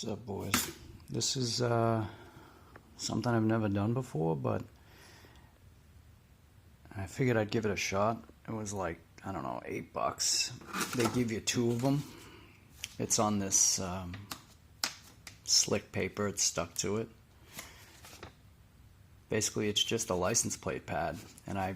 What's up, boys? This is something I've never done before, but I figured I'd give it a shot. It was like, I don't know, $8. They give you 2 of them. It's on this slick paper. It's stuck to it. Basically, it's just a license plate pad, and I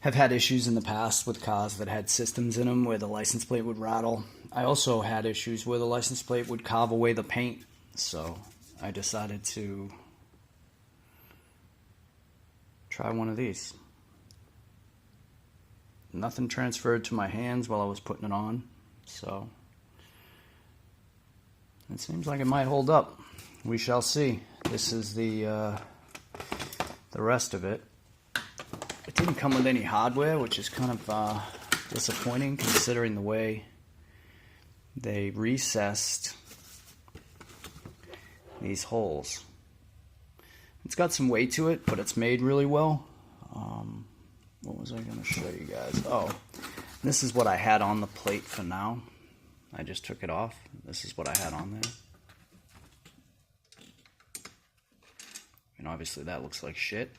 have had issues in the past with cars that had systems in them where the license plate would rattle. I also had issues where the license plate would carve away the paint, so I decided to try one of these. Nothing transferred to my hands while I was putting it on, so it seems like it might hold up. We shall see. This is the rest of it. It didn't come with any hardware, which is kind of disappointing considering the way they recessed these holes. It's got some weight to it, but it's made really well. What was I going to show you guys? Oh, this is what I had on the plate for now. I just took it off. This is what I had on there. And obviously that looks like shit.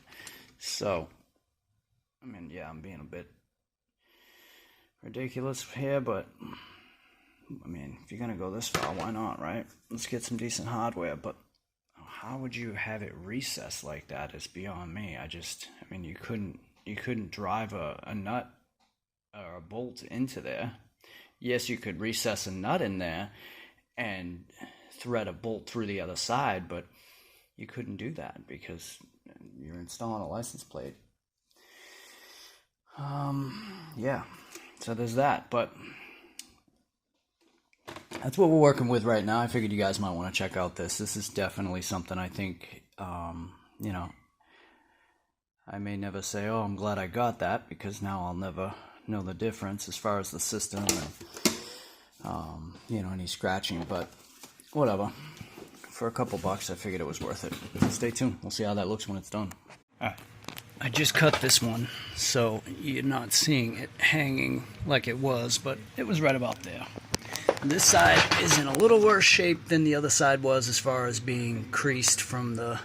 So, I mean, yeah, I'm being a bit ridiculous here, but I mean, if you're gonna go this far, why not, right? Let's get some decent hardware. But how would you have it recessed like that? Is beyond me. I mean, you couldn't drive a nut or a bolt into there. Yes, you could recess a nut in there and thread a bolt through the other side, but you couldn't do that because you're installing a license plate. Yeah, so there's that, but that's what we're working with right now. I figured you guys might want to check out this. This is definitely something I think, you know, I may never say, oh, I'm glad I got that, because now I'll never know the difference as far as the system and, you know, any scratching, but whatever. For a couple bucks, I figured it was worth it. Stay tuned. We'll see how that looks when it's done. All right. I just cut this one, so you're not seeing it hanging like it was, but it was right about there. This side is in a little worse shape than the other side was as far as being creased from the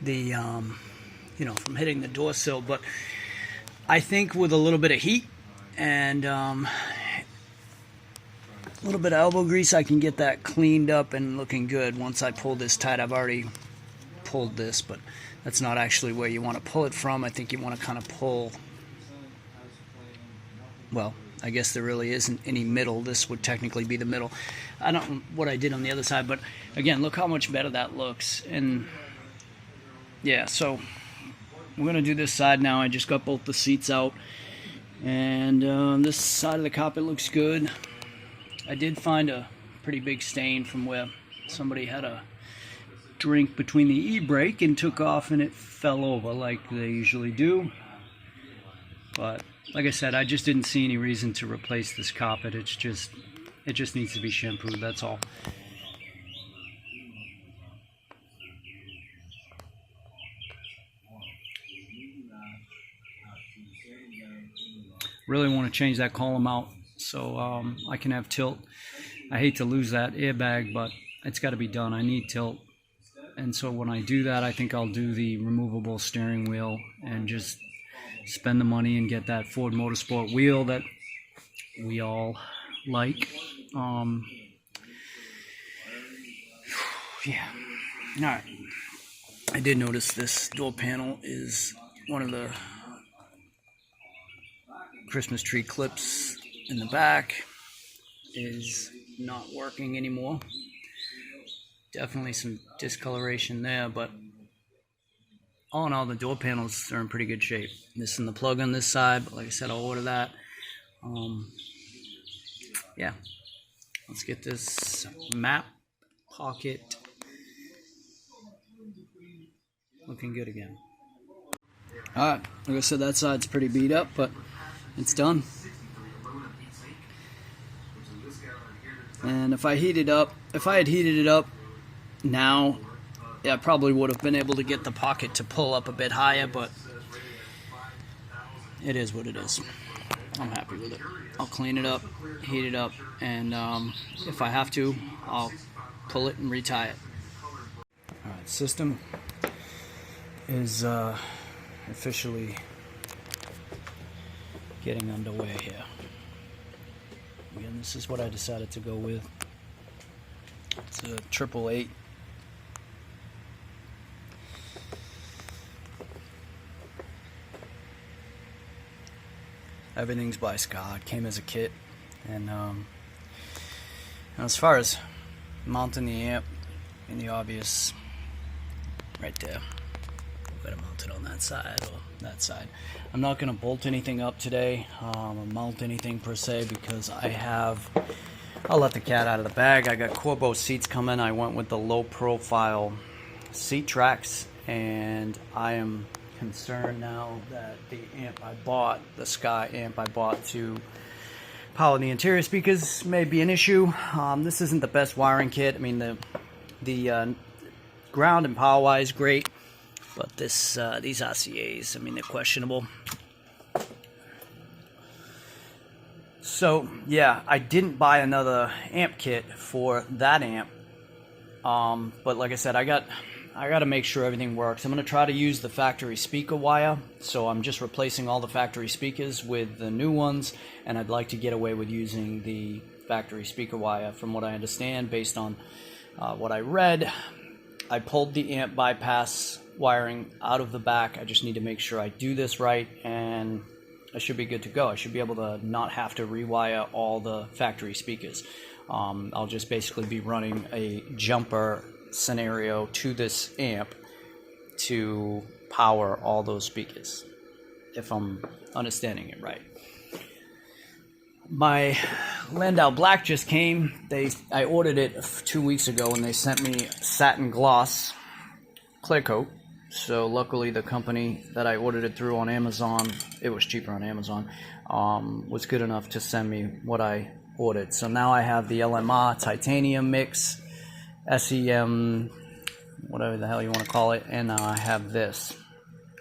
you know, from hitting the door sill, but I think with a little bit of heat and a little bit of elbow grease, I can get that cleaned up and looking good once I pull this tight. I've already pulled this, but that's not actually where you want to pull it from. I think you want to kind of pull, well, I guess there really isn't any middle. This would technically be the middle. I don't know what I did on the other side, but again, look how much better that looks. And yeah, so we're going to do this side now. I just got both the seats out, and this side of the carpet looks good. I did find a pretty big stain from where somebody had a drink between the e-brake and took off and it fell over like they usually do. But like I said, I just didn't see any reason to replace this carpet. It just needs to be shampooed, that's all. Really want to change that column out so I can have tilt. I hate to lose that airbag, but it's got to be done. I need tilt. And so when I do that, I think I'll do the removable steering wheel and just spend the money and get that Ford Motorsport wheel that we all like. Yeah. All right. I did notice this door panel is one of the Christmas tree clips in the back is not working anymore. Definitely some discoloration there, but all in all, the door panels are in pretty good shape. Missing the plug on this side, but like I said, I'll order that. Yeah, let's get this map pocket looking good again. Alright, like I said, that side's pretty beat up, but it's done. And if I had heated it up now, yeah, I probably would have been able to get the pocket to pull up a bit higher, but it is what it is. I'm happy with it. I'll clean it up, heat it up, and if I have to, I'll pull it and retie it. Alright, system is officially getting underway here. Again, this is what I decided to go with. It's a 888. Everything's by Skar. It came as a kit. And as far as mounting the amp, in the obvious, right there. I've got to mount it on that side or that side. I'm not going to bolt anything up today, or mount anything per se, because I'll let the cat out of the bag. I got Corbo seats coming. I went with the low profile seat tracks, and I am concerned now that the amp I bought, the Skar amp I bought to power the interior speakers, may be an issue. This isn't the best wiring kit. I mean, the ground and power wise great, but these RCAs, I mean, they're questionable. So yeah, I didn't buy another amp kit for that amp, but like I said, I got to make sure everything works. I'm going to try to use the factory speaker wire, so I'm just replacing all the factory speakers with the new ones, and I'd like to get away with using the factory speaker wire. From what I understand, based on what I read, I pulled the amp bypass wiring out of the back. I just need to make sure I do this right, and I should be good to go. I should be able to not have to rewire all the factory speakers. I'll just basically be running a jumper scenario to this amp to power all those speakers, if I'm understanding it right. My Landau Black just came. I ordered it 2 weeks ago, and they sent me satin gloss clear coat. So luckily the company that I ordered it through on Amazon, it was cheaper on Amazon, was good enough to send me what I ordered. So now I have the LMR titanium mix, SEM, whatever the hell you want to call it, and now I have this,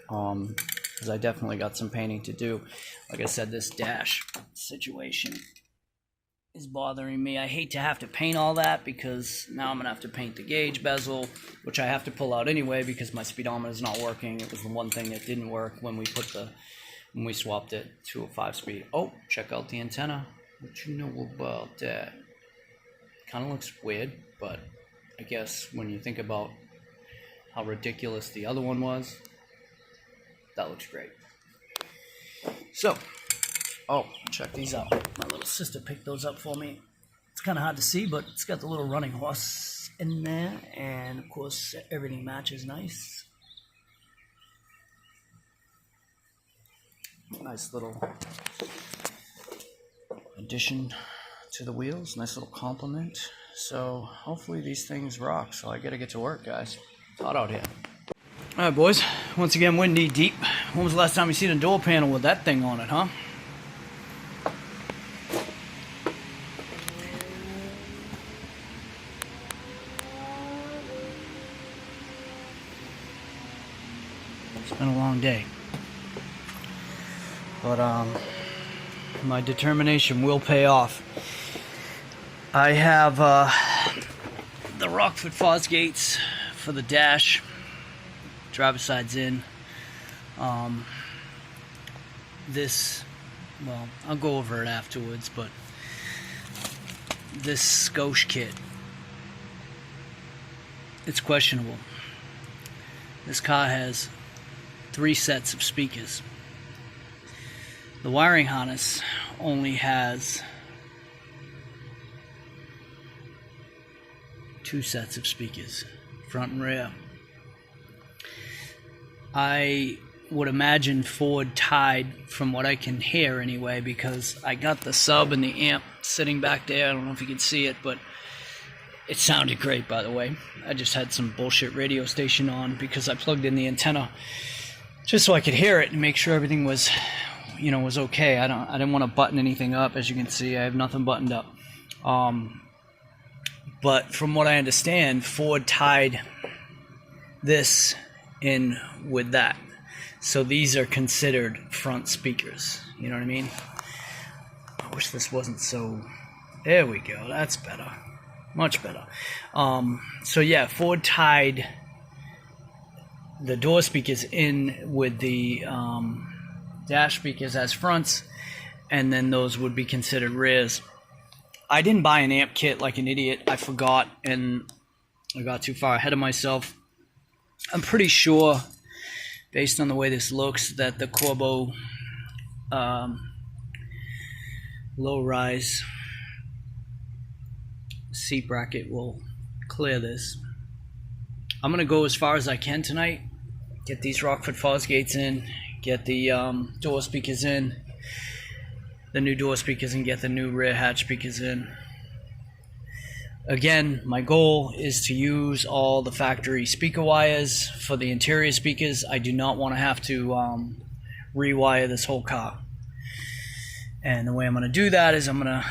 because I definitely got some painting to do. Like I said, this dash situation is bothering me. I hate to have to paint all that, because now I'm going to have to paint the gauge bezel, which I have to pull out anyway because my speedometer is not working. It was the one thing that didn't work when we swapped it to a 5-speed. Oh, check out the antenna. What you know about that? Kind of looks weird, but I guess when you think about how ridiculous the other one was, that looks great. So, oh, check these out. My little sister picked those up for me. It's kind of hard to see, but it's got the little running horse in there, and of course everything matches nice. Nice little addition to the wheels, nice little compliment. So hopefully these things rock. So I gotta get to work, guys. It's hot out here. Alright, boys, once again, we're knee deep. When was the last time you seen a door panel with that thing on it, huh? It's been a long day, but my determination will pay off. I have the Rockford Fosgates for the dash, driver's side's in. This, well, I'll go over it afterwards, but this Skosh kit, it's questionable. This car has 3 sets of speakers. The wiring harness only has 2 sets of speakers, front and rear. I would imagine Ford tied, from what I can hear anyway, because I got the sub and the amp sitting back there. I don't know if you can see it, but it sounded great, by the way. I just had some bullshit radio station on because I plugged in the antenna just so I could hear it and make sure everything was, you know, was okay. I didn't want to button anything up. As you can see, I have nothing buttoned up. But from what I understand, Ford tied this in with that. So these are considered front speakers. You know what I mean? I wish this wasn't so... There we go. That's better. Much better. So yeah, Ford tied the door speakers in with the dash speakers as fronts, and then those would be considered rears. I didn't buy an amp kit like an idiot. I forgot, and I got too far ahead of myself. I'm pretty sure, based on the way this looks, that the Corbeau low-rise seat bracket will clear this. I'm gonna go as far as I can tonight. Get these Rockford Fosgates in, get the door speakers in, the new door speakers, and get the new rear hatch speakers in. Again, my goal is to use all the factory speaker wires for the interior speakers. I do not want to have to rewire this whole car. And the way I'm going to do that is I'm going to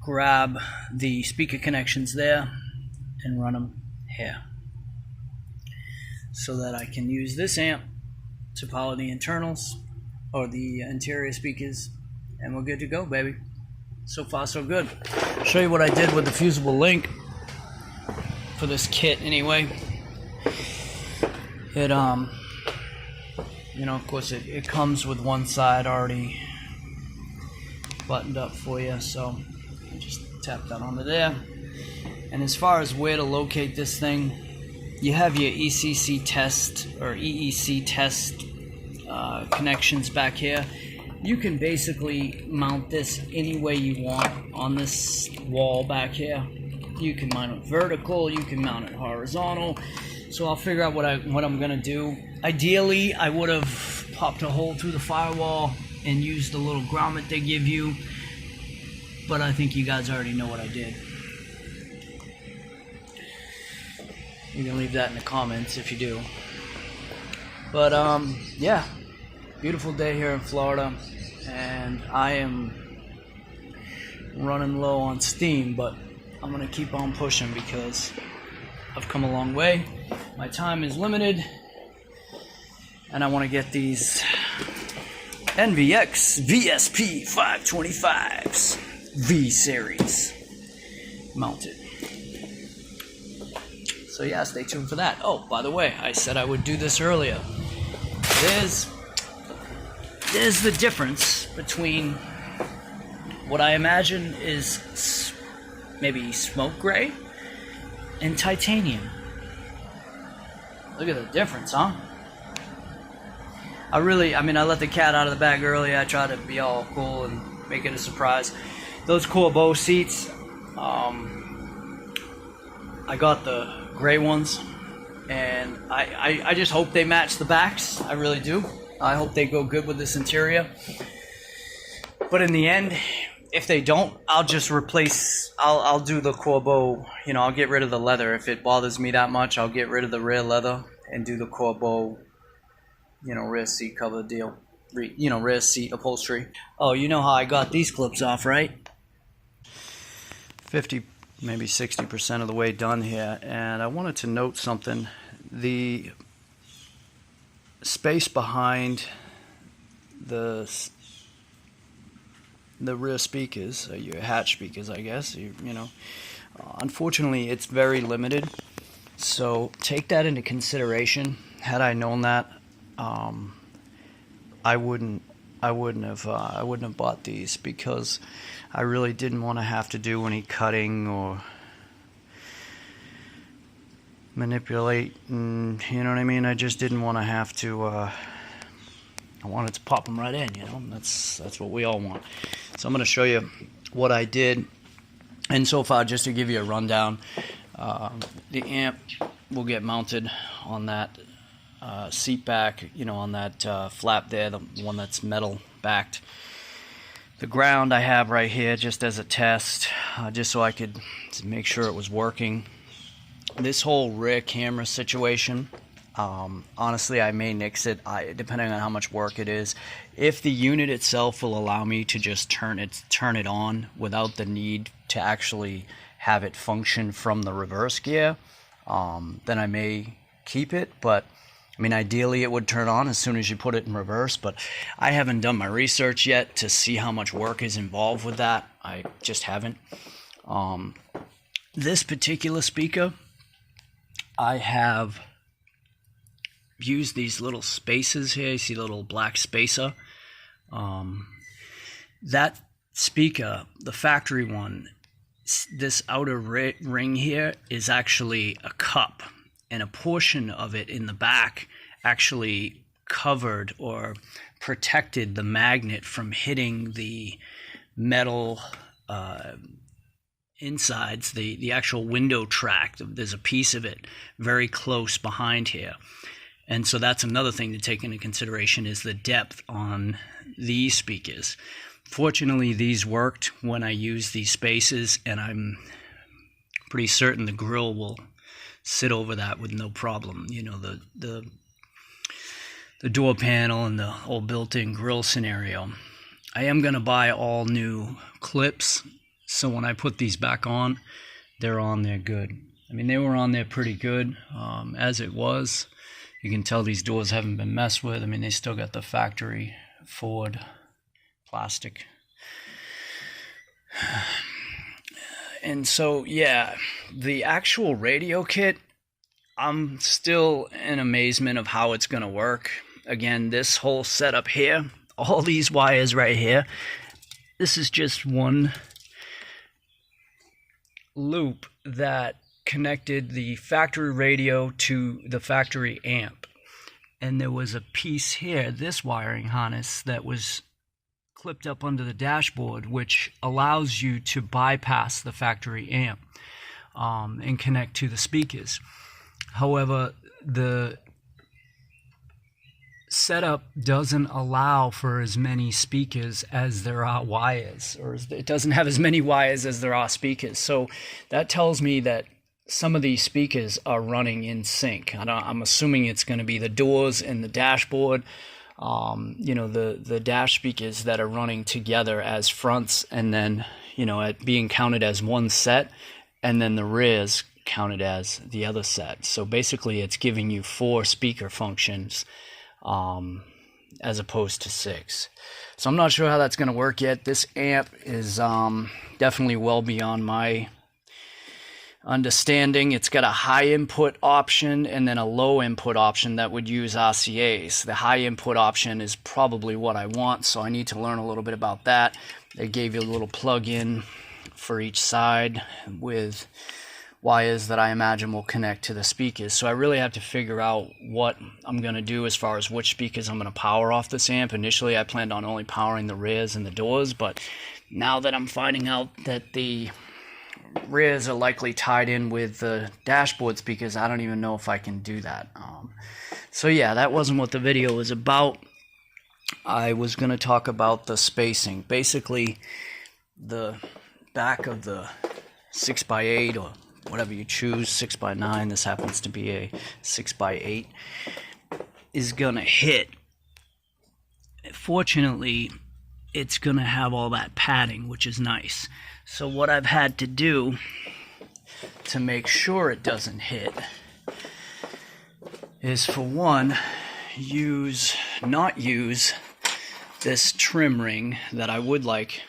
grab the speaker connections there and run them here, so that I can use this amp to power the internals or the interior speakers, and we're good to go, baby. So far so good. I'll show you what I did with the fusible link for this kit anyway. It you know, of course it comes with one side already buttoned up for you, so I just tap that onto there. And as far as where to locate this thing, you have your ECC test or EEC test connections back here. You can basically mount this any way you want on this wall back here. You can mount it vertical, you can mount it horizontal. So I'll figure out what I'm gonna do. Ideally, I would have popped a hole through the firewall and used the little grommet they give you, but I think you guys already know what I did. You can leave that in the comments if you do. But yeah, beautiful day here in Florida, and I am running low on steam, but I'm gonna keep on pushing because I've come a long way. My time is limited, and I want to get these NVX VSP 525s V series mounted. So yeah, stay tuned for that. Oh, by the way, I said I would do this earlier. There's the difference between what I imagine is maybe smoke gray and titanium. Look at the difference, huh? I let the cat out of the bag early. I tried to be all cool and make it a surprise. Those Corbeau seats, I got the gray ones, and I just hope they match the backs. I really do. I hope they go good with this interior. But in the end, if they don't, I'll just replace, I'll do the Corbeau, you know, I'll get rid of the leather. If it bothers me that much, I'll get rid of the rear leather and do the Corbeau, you know, rear seat cover deal. You know, rear seat upholstery. Oh, you know how I got these clips off, right? 50, maybe 60% of the way done here. And I wanted to note something. The space behind the rear speakers, your hatch speakers, I guess, you know, unfortunately it's very limited, so take that into consideration. Had I known that, I wouldn't have bought these, because I really didn't want to have to do any cutting or manipulate, and you know what I mean. I just didn't want to have to. I wanted to pop them right in, you know. That's what we all want. So I'm going to show you what I did, and so far, just to give you a rundown, the amp will get mounted on that seat back, you know, on that flap there, the one that's metal backed. The ground I have right here just as a test, just so I could make sure it was working. This whole rear camera situation, honestly, I may nix it, depending on how much work it is. If the unit itself will allow me to just turn it on without the need to actually have it function from the reverse gear, then I may keep it. But I mean, ideally it would turn on as soon as you put it in reverse, but I haven't done my research yet to see how much work is involved with that. I just haven't. This particular speaker, I have used these little spaces here. You see the little black spacer? That speaker, the factory one, this outer ring here is actually a cup, and a portion of it in the back actually covered or protected the magnet from hitting the metal insides, the actual window track. There's a piece of it very close behind here. And so that's another thing to take into consideration, is the depth on these speakers. Fortunately, these worked when I used these spaces, and I'm pretty certain the grill will sit over that with no problem. You know, the door panel and the whole built-in grill scenario. I am going to buy all new clips, so when I put these back on, they're on there good. I mean, they were on there pretty good as it was. You can tell these doors haven't been messed with. I mean, they still got the factory Ford plastic. And so, yeah, the actual radio kit, I'm still in amazement of how it's going to work. Again, this whole setup here, all these wires right here, this is just one loop that connected the factory radio to the factory amp. And there was a piece here, this wiring harness, that was clipped up under the dashboard, which allows you to bypass the factory amp and connect to the speakers. However, the setup doesn't allow for as many speakers as there are wires, or it doesn't have as many wires as there are speakers. So that tells me that some of these speakers are running in sync. I'm assuming it's going to be the doors and the dashboard, you know, the dash speakers that are running together as fronts, and then, you know, being counted as one set, and then the rears counted as the other set. So basically it's giving you 4 speaker functions as opposed to 6. So I'm not sure how that's going to work yet. This amp is definitely well beyond my understanding. It's got a high input option and then a low input option that would use RCAs. The high input option is probably what I want, so I need to learn a little bit about that. They gave you a little plug-in for each side with wires that I imagine will connect to the speakers. So I really have to figure out what I'm going to do as far as which speakers I'm going to power off this amp. Initially I planned on only powering the rears and the doors, but now that I'm finding out that the rears are likely tied in with the dashboard speakers, I don't even know if I can do that. So yeah, that wasn't what the video was about. I was going to talk about the spacing. Basically, the back of the 6x8 or whatever you choose, 6x9, this happens to be a 6x8, is going to hit. Fortunately, it's going to have all that padding, which is nice. So what I've had to do to make sure it doesn't hit is, for one, not use this trim ring that I would like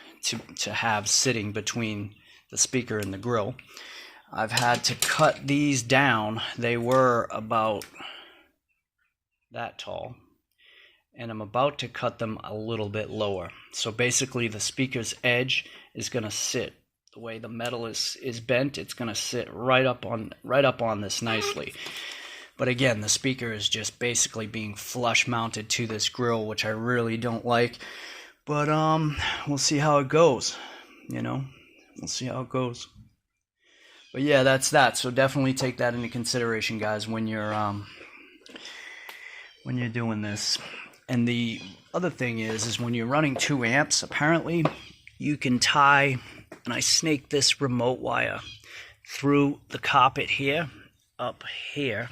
to have sitting between the speaker and the grill. I've had to cut these down. They were about that tall, and I'm about to cut them a little bit lower. So basically the speaker's edge is going to sit, the way the metal is bent, it's going to sit right up on this nicely. But again, the speaker is just basically being flush mounted to this grill, which I really don't like. But we'll see how it goes, you know. We'll see how it goes. But yeah, that's that. So definitely take that into consideration, guys, when you're doing this. And the other thing is when you're running 2 amps, apparently you can tie, and I snaked this remote wire through the carpet here, up here.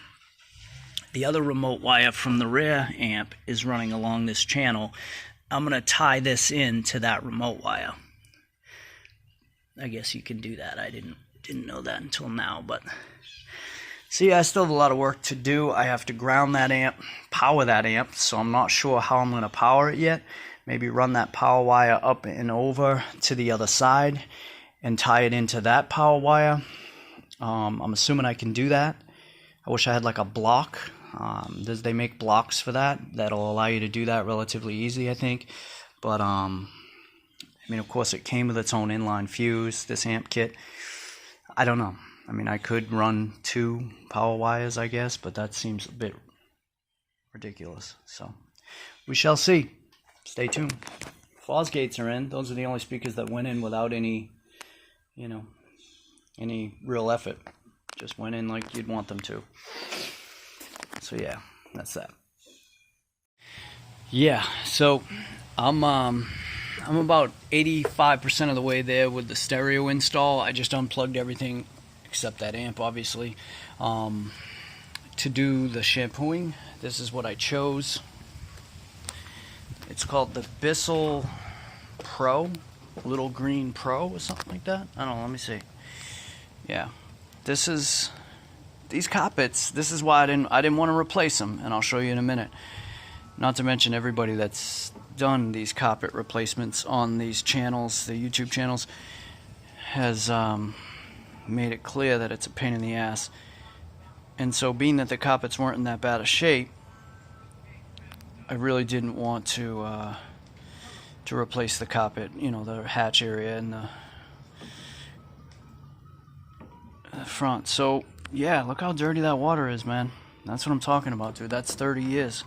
The other remote wire from the rear amp is running along this channel. I'm going to tie this in to that remote wire. I guess you can do that. I didn't know that until now, but see, I still have a lot of work to do. I have to ground that amp, power that amp, so I'm not sure how I'm going to power it yet. Maybe run that power wire up and over to the other side, and tie it into that power wire. I'm assuming I can do that. I wish I had like a block. They make blocks for that that'll allow you to do that relatively easy, I think. But I mean, of course, it came with its own inline fuse, this amp kit. I don't know. I mean, I could run 2 power wires, I guess, but that seems a bit ridiculous. So we shall see. Stay tuned. Fosgates are in. Those are the only speakers that went in without any, you know, any real effort. Just went in like you'd want them to. So yeah, that's that. Yeah, so I'm about 85% of the way there with the stereo install. I just unplugged everything except that amp, obviously. To do the shampooing, this is what I chose. It's called the Bissell Pro, Little Green Pro or something like that. I don't know, let me see. Yeah, these carpets, this is why I didn't want to replace them, and I'll show you in a minute. Not to mention everybody that's done these carpet replacements on these channels, the YouTube channels, has made it clear that it's a pain in the ass. And so being that the carpets weren't in that bad a shape, I really didn't want to replace the carpet, you know, the hatch area and the front. So yeah, look how dirty that water is, man. That's what I'm talking about, dude. That's 30 years.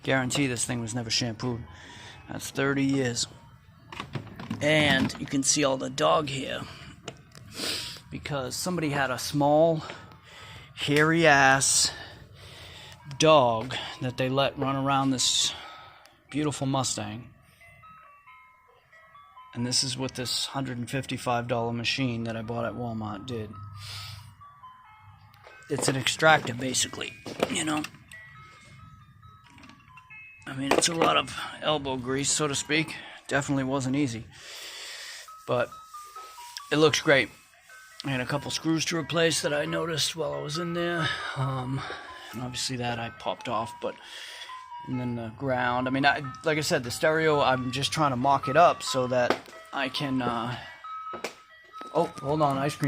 Guarantee this thing was never shampooed. That's 30 years. And you can see all the dog hair because somebody had a small, hairy ass dog that they let run around this beautiful Mustang. And this is what this $155 machine that I bought at Walmart did. It's an extractor, basically, you know. I mean, it's a lot of elbow grease, so to speak. Definitely wasn't easy. But it looks great. I had a couple screws to replace that I noticed while I was in there. And obviously that I popped off, but... And then the ground. I mean, like I said, the stereo, I'm just trying to mock it up so that I can... Oh, hold on, ice cream.